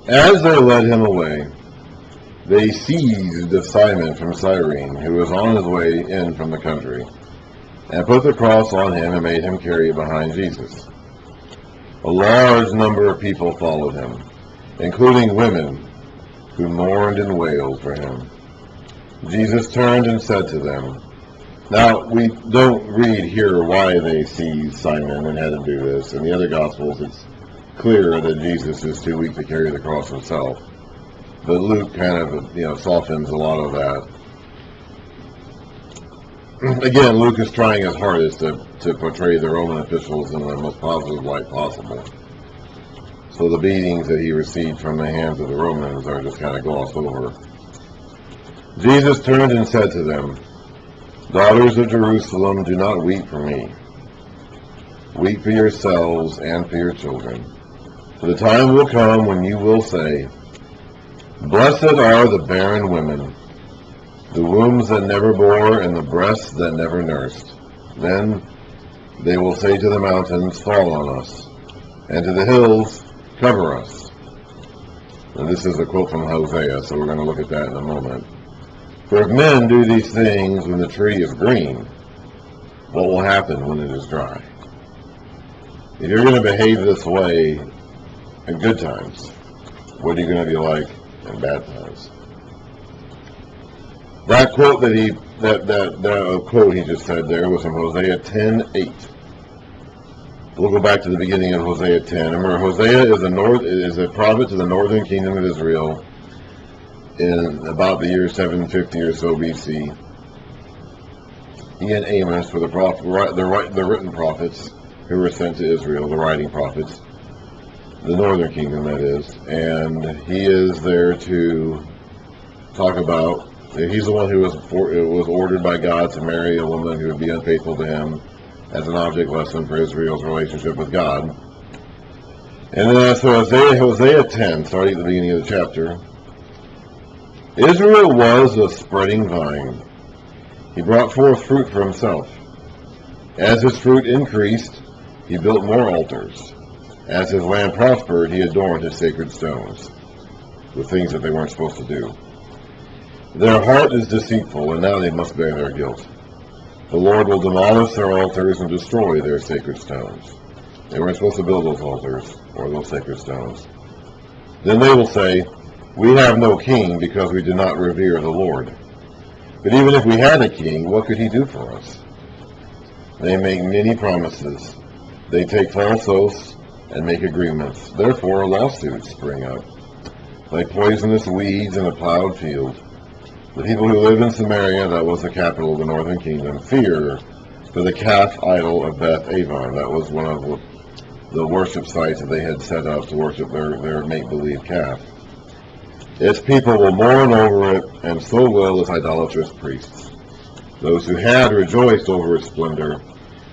As they led him away, they seized Simon from Cyrene, who was on his way in from the country, and put the cross on him and made him carry it behind Jesus. A large number of people followed him, including women who mourned and wailed for him. Jesus turned and said to them, now, we don't read here why they seized Simon and had him do this. In the other Gospels, it's clear that Jesus is too weak to carry the cross himself. But Luke kind of, softens a lot of that. Again, Luke is trying his hardest to portray the Roman officials in the most positive light possible. So the beatings that he received from the hands of the Romans are just kind of glossed over. Jesus turned and said to them, daughters of Jerusalem, do not weep for me. Weep for yourselves and for your children. For the time will come when you will say, blessed are the barren women, the wombs that never bore, and the breasts that never nursed. Then they will say to the mountains, fall on us, and to the hills, cover us. And this is a quote from Hosea, so we're going to look at that in a moment. For if men do these things when the tree is green, what will happen when it is dry? If you're going to behave this way in good times, what are you going to be like in bad times? That quote that quote he just said there was from Hosea 10:8. We'll go back to the beginning of Hosea 10. Remember, Hosea is a prophet to the northern kingdom of Israel in about the year 750 or so BC. He and Amos were the written prophets who were sent to Israel, the writing prophets, the northern kingdom, that is. And he is there to talk about, he's the one who was ordered by God to marry a woman who would be unfaithful to him as an object lesson for Israel's relationship with God. And then so Hosea 10, starting at the beginning of the chapter, Israel was a spreading vine. He brought forth fruit for himself. As his fruit increased, he built more altars. As his land prospered, he adorned his sacred stones with things that they weren't supposed to do. Their heart is deceitful, and now they must bear their guilt. The Lord will demolish their altars and destroy their sacred stones. They weren't supposed to build those altars or those sacred stones. Then they will say, we have no king because we did not revere the Lord. But even if we had a king, what could he do for us? They make many promises. They take false oaths and make agreements. Therefore, lawsuits spring up, like poisonous weeds in a plowed field. The people who live in Samaria, that was the capital of the northern kingdom, fear for the calf idol of Beth Avon. That was one of the worship sites that they had set up to worship their make-believe calf. Its people will mourn over it, and so will its idolatrous priests. Those who had rejoiced over its splendor,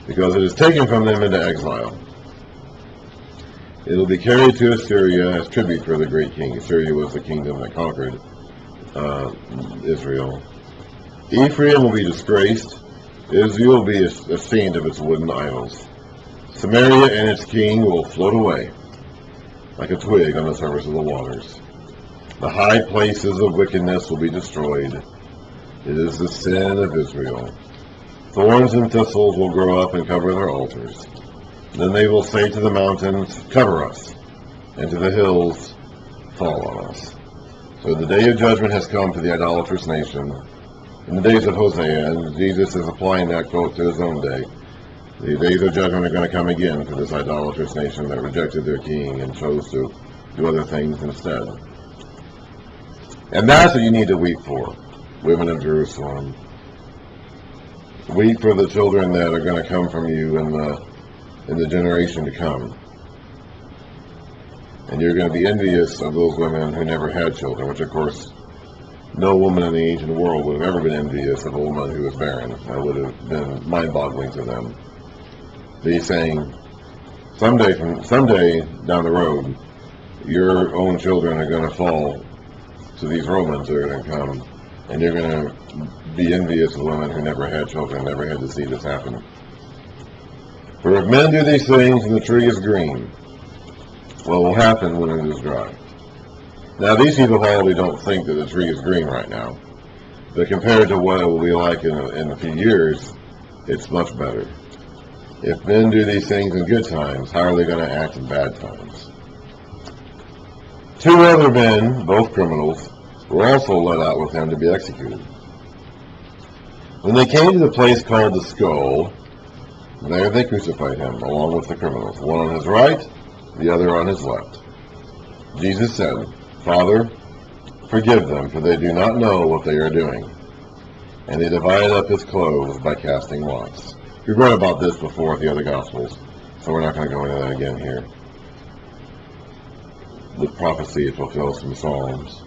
because it is taken from them into exile. It will be carried to Assyria as tribute for the great king. Assyria was the kingdom that conquered Israel. Ephraim will be disgraced. Israel will be ashamed of its wooden idols. Samaria and its king will float away like a twig on the surface of the waters. The high places of wickedness will be destroyed. It is the sin of Israel. Thorns and thistles will grow up and cover their altars. Then they will say to the mountains, cover us, and to the hills, fall on us. So the day of judgment has come to the idolatrous nation. In the days of Hosea, and Jesus is applying that quote to his own day, the days of judgment are going to come again for this idolatrous nation that rejected their king and chose to do other things instead. And that's what you need to weep for, women of Jerusalem. Weep for the children that are going to come from you in the generation to come. And you're going to be envious of those women who never had children, which of course no woman in the ancient world would have ever been envious of a woman who was barren. That would have been mind-boggling to them. But he's saying, someday down the road, your own children are going to fall to these Romans that are going to come, and you're going to be envious of women who never had children, never had to see this happen. For if men do these things and the tree is green, what will happen when it is dry? Now, these people probably don't think that the tree is green right now, but compared to what it will be like in a few years, it's much better. If men do these things in good times, how are they going to act in bad times? 2 other men, both criminals, were also led out with him to be executed. When they came to the place called the Skull, there they crucified him, along with the criminals, one on his right, the other on his left. Jesus said, "Father, forgive them, for they do not know what they are doing." And they divided up his clothes by casting lots. We've read about this before with the other Gospels, so we're not going to go into that again here. The prophecy fulfills some Psalms.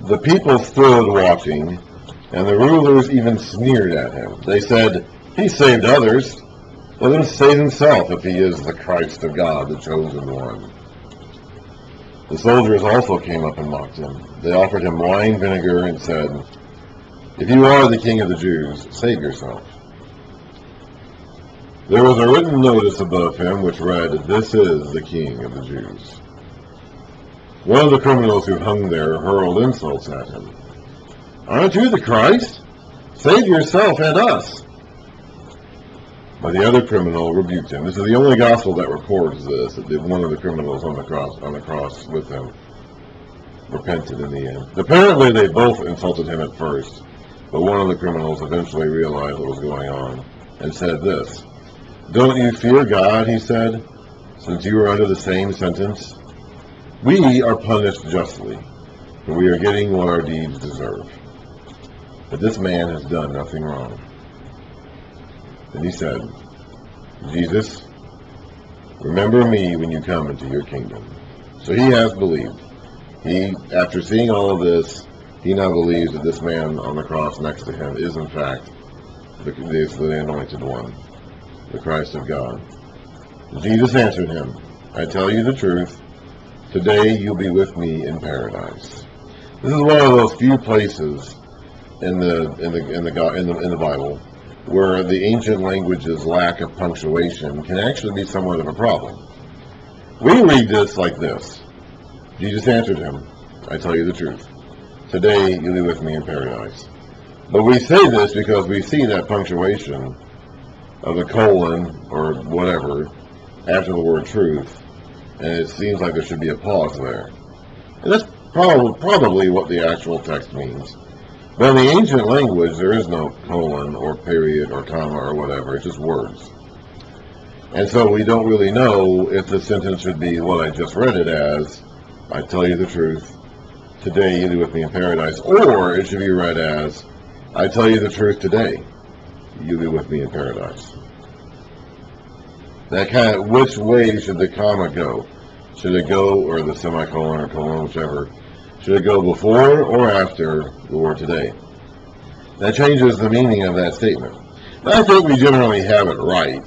The people stood watching, and the rulers even sneered at him. They said, "He saved others. Let him save himself if he is the Christ of God, the chosen one." The soldiers also came up and mocked him. They offered him wine vinegar and said, "If you are the King of the Jews, save yourself." There was a written notice above him which read, "This is the King of the Jews." One of the criminals who hung there hurled insults at him. "Aren't you the Christ? Save yourself and us." But the other criminal rebuked him. This is the only gospel that records this, that one of the criminals on the cross with him repented in the end. Apparently they both insulted him at first, but one of the criminals eventually realized what was going on and said this, "Don't you fear God," he said, "since you are under the same sentence? We are punished justly, for we are getting what our deeds deserve. But this man has done nothing wrong." And he said, "Jesus, remember me when you come into your kingdom." So he has believed. He, after seeing all of this, he now believes that this man on the cross next to him is in fact the anointed one, the Christ of God. Jesus answered him, "I tell you the truth, today you'll be with me in paradise." This is one of those few places in the Bible where the ancient language's lack of punctuation can actually be somewhat of a problem. We read this like this. Jesus answered him, "I tell you the truth. Today you'll be with me in paradise." But we say this because we see that punctuation of a colon or whatever after the word truth, and it seems like there should be a pause there. And that's probably what the actual text means. But in the ancient language, there is no colon or period or comma or whatever. It's just words. And so we don't really know if the sentence should be what I just read it as, "I tell you the truth, today you'll be with me in paradise," or it should be read as, "I tell you the truth today, you'll be with me in paradise." That kind of, which way should the comma go? Should it go, or the semicolon or colon, whichever, should it go before or after the word today? That changes the meaning of that statement. But I think we generally have it right,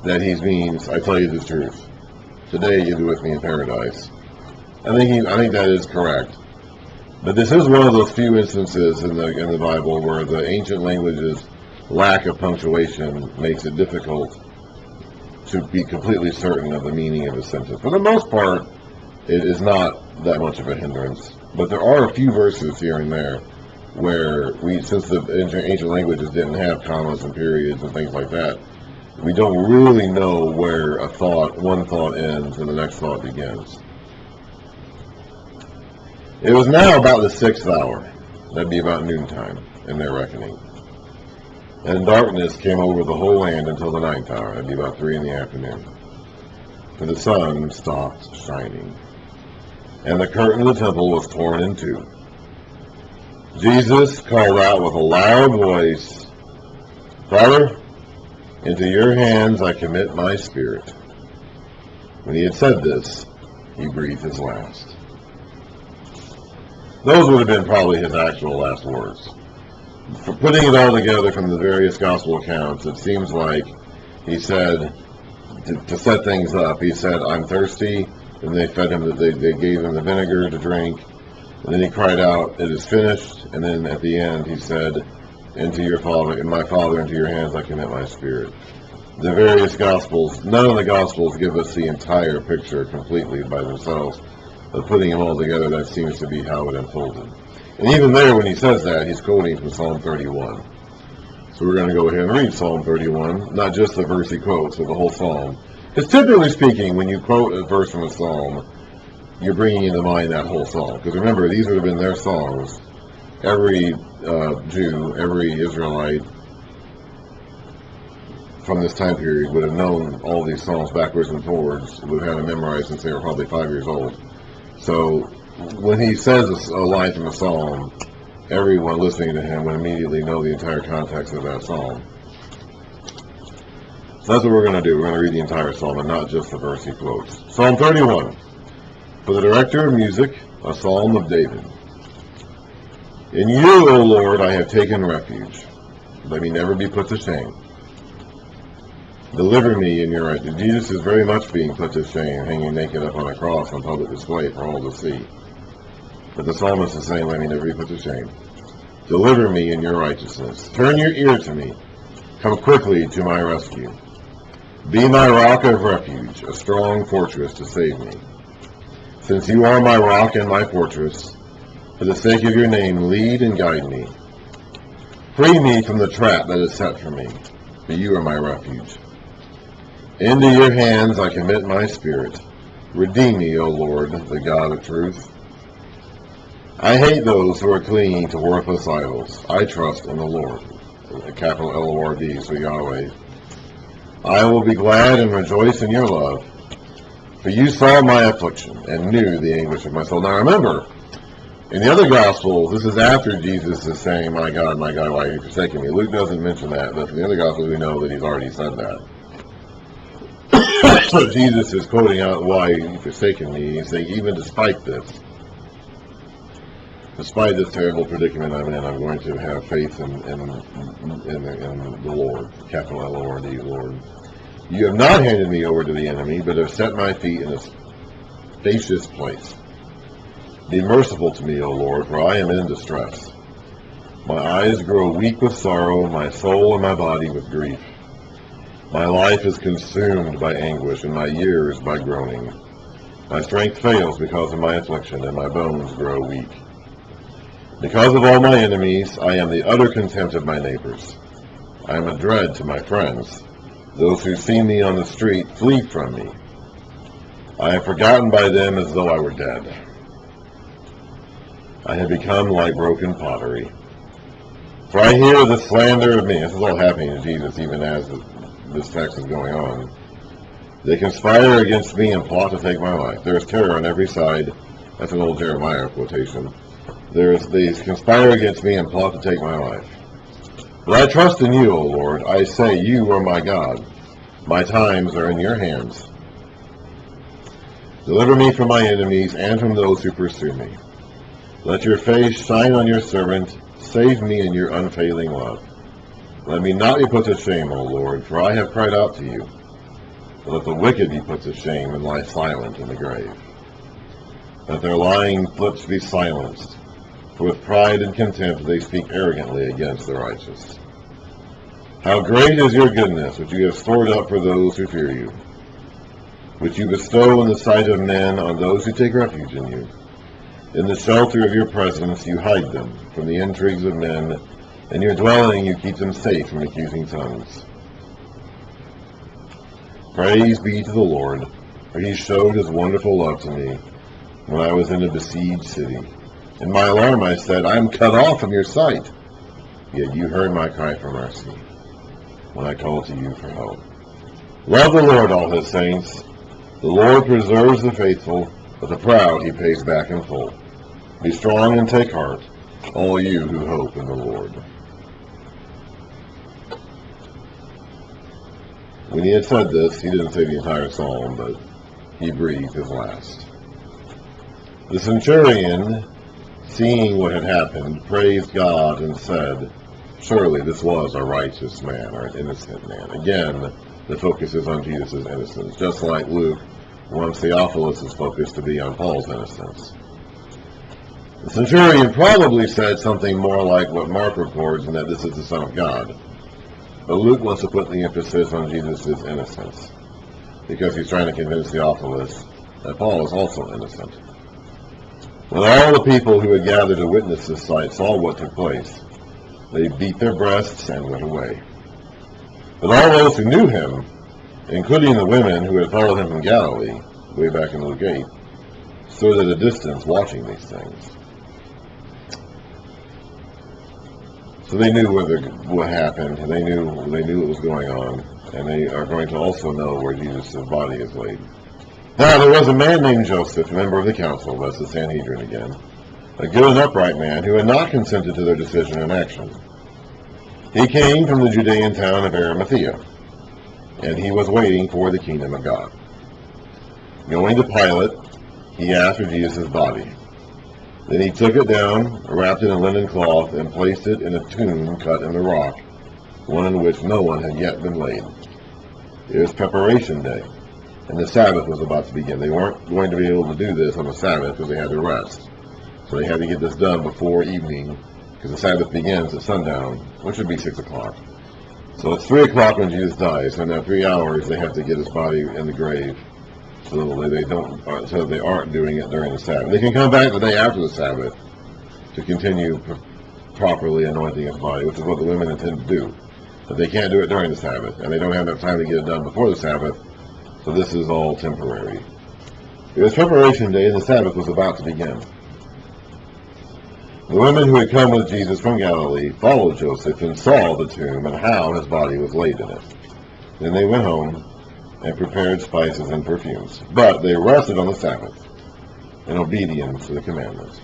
that he means, "I tell you the truth, today you'll be with me in paradise." I think that is correct. But this is one of those few instances in the Bible where the ancient language's lack of punctuation makes it difficult to be completely certain of the meaning of a sentence. For the most part, it is not that much of a hindrance. But there are a few verses here and there where since the ancient languages didn't have commas and periods and things like that, we don't really know where one thought ends and the next thought begins. It was now about the 6th hour. That'd be about noontime in their reckoning. And darkness came over the whole land until the 9th hour. That'd be about 3 in the afternoon. For the sun stopped shining, and the curtain of the temple was torn in two. Jesus called out with a loud voice, "Father, into your hands I commit my spirit." When he had said this, he breathed his last. Those would have been probably his actual last words. For putting it all together from the various gospel accounts, it seems like he said, to set things up, he said, "I'm thirsty," and they fed him, they gave him the vinegar to drink, and then he cried out, "It is finished," and then at the end he said, my Father, into your hands I commit my spirit." The various gospels, none of the gospels give us the entire picture completely by themselves, But putting them all together, that seems to be how it unfolded. And even there, when he says that, he's quoting from Psalm 31. So we're going to go ahead and read Psalm 31, not just the verse he quotes, but the whole psalm. Because typically speaking, when you quote a verse from a psalm, you're bringing into mind that whole psalm. Because remember, these would have been their songs. Every Jew, every Israelite from this time period would have known all these psalms backwards and forwards, would have had them memorized since they were probably 5 years old. So when he says a line from a psalm, everyone listening to him would immediately know the entire context of that psalm. So that's what we're going to do. We're going to read the entire psalm and not just the verse he quotes. Psalm 31. For the director of music, a psalm of David. In you, O Lord, I have taken refuge. Let me never be put to shame. Deliver me in your righteousness. Jesus is very much being put to shame, hanging naked up on a cross on public display for all to see. But the psalmist is saying, let me never be put to shame. Deliver me in your righteousness. Turn your ear to me. Come quickly to my rescue. Be my rock of refuge, a strong fortress to save me. Since you are my rock and my fortress, for the sake of your name, lead and guide me. Free me from the trap that is set for me, for you are my refuge. Into your hands I commit my spirit. Redeem me, O Lord, the God of truth. I hate those who are clinging to worthless idols. I trust in the Lord. Capital L-O-R-D, so Yahweh. I will be glad and rejoice in your love. For you saw my affliction and knew the anguish of my soul. Now remember, in the other Gospels, this is after Jesus is saying, my God, why have you forsaken me? Luke doesn't mention that, but in the other Gospels we know that he's already said that. So Jesus is quoting out why you've forsaken me. He's saying, even despite this terrible predicament I'm in, I'm going to have faith in the Lord, capital L-O-R-D, Lord. You have not handed me over to the enemy, but have set my feet in a spacious place. Be merciful to me, O Lord, for I am in distress. My eyes grow weak with sorrow, my soul and my body with grief. My life is consumed by anguish, and my years by groaning. My strength fails because of my affliction, and my bones grow weak. Because of all my enemies, I am the utter contempt of my neighbors. I am a dread to my friends. Those who see me on the street flee from me. I am forgotten by them as though I were dead. I have become like broken pottery. For I hear the slander of me. This is all happening to Jesus even as this text is going on. They conspire against me and plot to take my life. There is terror on every side. That's an old Jeremiah quotation. They conspire against me and plot to take my life. But I trust in you, O Lord. I say, you are my God. My times are in your hands. Deliver me from my enemies and from those who pursue me. Let your face shine on your servant. Save me in your unfailing love. Let me not be put to shame, O Lord, for I have cried out to you. Let the wicked be put to shame and lie silent in the grave. Let their lying lips be silenced, for with pride and contempt they speak arrogantly against the righteous. How great is your goodness, which you have stored up for those who fear you, which you bestow in the sight of men on those who take refuge in you. In the shelter of your presence you hide them from the intrigues of men. In your dwelling you keep them safe from accusing tongues. Praise be to the Lord, for he showed his wonderful love to me when I was in a besieged city. In my alarm I said, I am cut off from your sight. Yet you heard my cry for mercy when I called to you for help. Love the Lord, all his saints. The Lord preserves the faithful, but the proud he pays back in full. Be strong and take heart, all you who hope in the Lord. When he had said this, he didn't say the entire psalm, but he breathed his last. The centurion, seeing what had happened, praised God and said, surely this was a righteous man, or an innocent man. Again, the focus is on Jesus' innocence, just like Luke wants Theophilus' focus to be on Paul's innocence. The centurion probably said something more like what Mark records, and that this is the Son of God. But Luke wants to put the emphasis on Jesus' innocence, because he's trying to convince Theophilus that Paul is also innocent. When all the people who had gathered to witness this sight saw what took place, they beat their breasts and went away. But all those who knew him, including the women who had followed him from Galilee, way back in Luke 8, stood at a distance watching these things. So they knew what happened, and they knew what was going on, and they are going to also know where Jesus' body is laid. Now there was a man named Joseph, a member of the council, that's the Sanhedrin again, a good and upright man who had not consented to their decision and action. He came from the Judean town of Arimathea, and he was waiting for the kingdom of God. Going to Pilate, he asked for Jesus' body. Then he took it down, wrapped it in linen cloth, and placed it in a tomb cut in the rock, one in which no one had yet been laid. It was preparation day, and the Sabbath was about to begin. They weren't going to be able to do this on the Sabbath because they had to rest. So they had to get this done before evening, because the Sabbath begins at sundown, which would be 6 o'clock. So it's 3 o'clock when Jesus dies, and in that 3 hours they have to get his body in the grave, so they aren't doing it during the Sabbath. They can come back the day after the Sabbath to continue properly anointing his body, which is what the women intend to do. But they can't do it during the Sabbath, and they don't have enough time to get it done before the Sabbath, so this is all temporary. It was preparation day, and the Sabbath was about to begin. The women who had come with Jesus from Galilee followed Joseph and saw the tomb and how his body was laid in it. Then they went home and prepared spices and perfumes. But they rested on the Sabbath in obedience to the commandments.